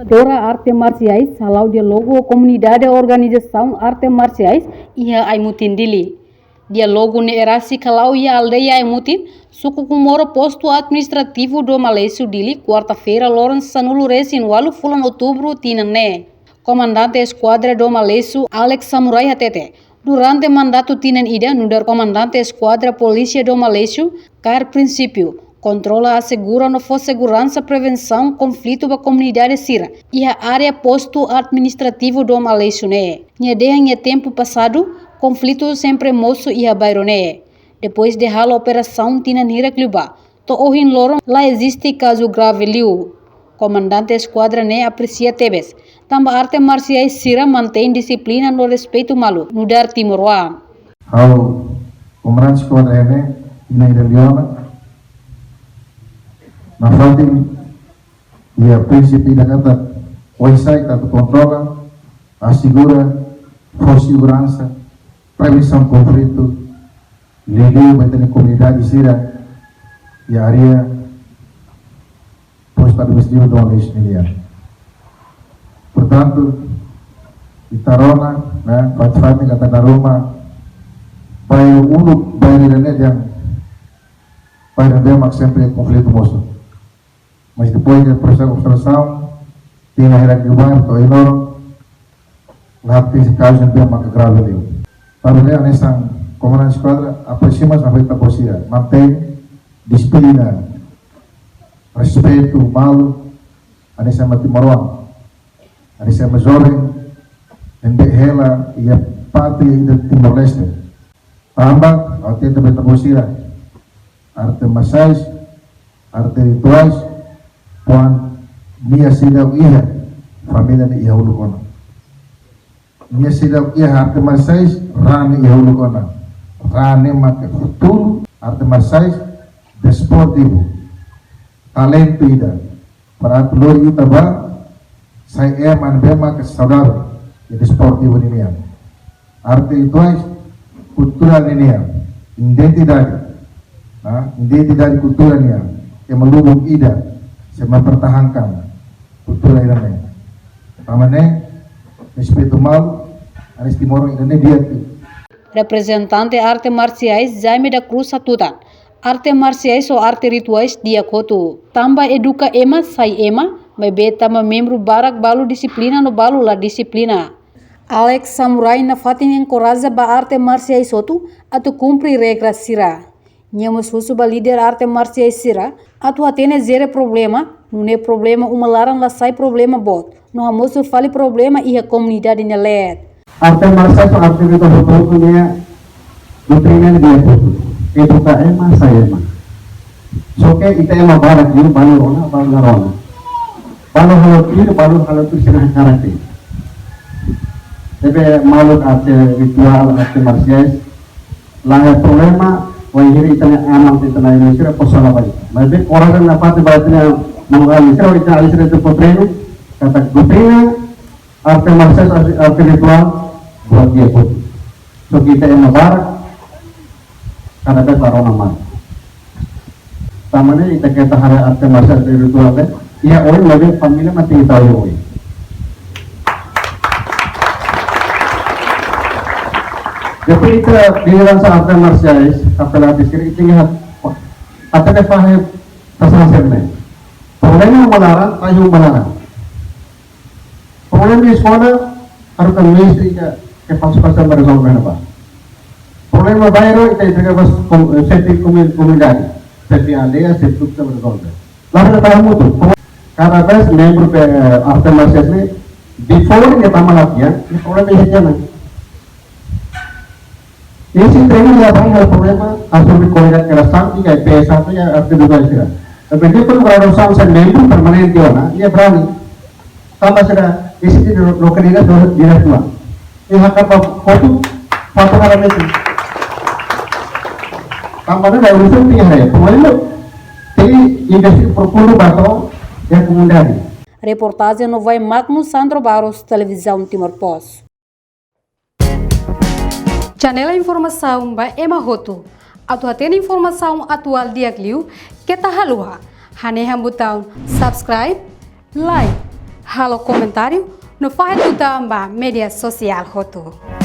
organizadora arte marciais, salau dia logo comunidade organização arte marciais, ia aimutin dili. Dia logo ne erasi kalau ia aldeia aimutin, suku kumoro posto administrativo do Malaysia dili, quarta-feira, Lawrence Sanulu Resin, walu fulan outubro, tinane. Comandante esquadra do Malaysia, Alex Samurai Hatete. Durante mandato tinan ida, nudar comandante esquadra polícia do Malaysia, car princípio, controla, assegura no for segurança, prevenção, conflito da comunidade sira. E a área posto administrativo do Malaysia né. Nhe tempo passado, conflito sempre moço e a bairro né. Depois de a operação tinan hira kluba. To ohin lorong, lá existe caso grave liu. Comandante esquadra né aprecia tebes. Tamba arte marciais sira mantém disciplina no respeito malu, nudar Timor-Leste. Ao comandante esquadra né, na Ilha Leona, na Fátima, e a princípio da kata, o ISAI tanto controla, assegura, for segurança, prevenção de conflito, lidio entre a comunidade sira e a área posto administrativo do Malaysia. Portanto, Itarona, né, Fatfati kata Daruma, bairro uno, bairro yang bairro demak sempre conflito moço. Mas depois do processo de observação, tinha a hierarquia do bairro, to enorme, lá tem esse caso de demak grave ali. Para ele, nessa comandante esquadra, aproxima-se na feita possível, mantém disciplina, respeito, malo, nessa Timor-Leste. Ada sama jovem, hendek hela ia parte ida Timor-Leste. Tambah, arti tambah tabosira, arte masais, arte rituais, puan nia sidau iha, família ni iha ulu kona. Nia sidau iha arte masais, rani iha ulu kona. Rani make futuro, arte masais, desportivo, talento ida. Para telur ita ba, saya manbema ke saudara jadi sportivo ini. Arti itu kultural ini, identitas, identitas kultural ini yang melubung ida, saya mempertahankan kultural ini. Pamane, espiritual, anis Timor ini dia tu. Representante arte marciais Jaime da Cruz Satutan. Arte marciais ou arte rituais dia kotu. Tamba educa ema sai ema, mas beta membro barak balu disiplina no balu la disiplina. Alex Samurai na fatin encoraja ba arte marciais sotu atu cumpri regras sira. Nhamos husu ba líder arte marciais sira atu atene zere problema, não é problema uma laran la sai problema bot. No hamosu fali problema e a comunidade na led. Arte marciais ou arte ritual sotu ne doutrina dia sotu. Educa ema saya ema. Soke ita ema barak yu balu rona balu rona. Balu halo tu sirah karate. Tapi maluk arte ritual arte marciais lah problema wahiri itanya amang itanya Indonesia posola balik. Tapi orang yang dapat baliknya mengalami kalau kita alih itu potreno kata gotrina arte marciais arte ritual buat dia pun. So kita ema barak karena ada corona man. Tamanya kita hari arte marciais ritual deh. Iya, orang lebih familiar mati tahu. Jadi kita di dalam arte marciais, apabila dikira itu lihat, apa yang faham terserah sebenarnya. Problemnya melarang, kayu melarang. Problem di sekolah harus mengisi ke pas-pasan beresolve apa. Problem baru itu juga pas setting komunikasi, setting alea, setting kita beresolve. Lalu kita mutu. Karena bes membro arte marciais ini before kita latihan, ini problem ini jangan. Ini training ya bang, ada problema asal dikorekan kerasan, kayak PS1 ya arte juga istirahat. Tapi dia pun kalau saya membro permanen di mana, ia berani. Tambah sudah isi di lokalitas dinas dua. Ini hak apa foto hari itu. Tambahnya dari urusan tinggal ya, problema. Jadi industri profundo batau yang kemudian. Reportagem no vai Magnus Sandro Barros, Televisão Timor-Poste. Janela informação by Emma Roto. Atu atena informação atual diagliu, kita halua. Hane botão subscribe, like, halo comentário no Faz Tutamba Mídia Social Roto.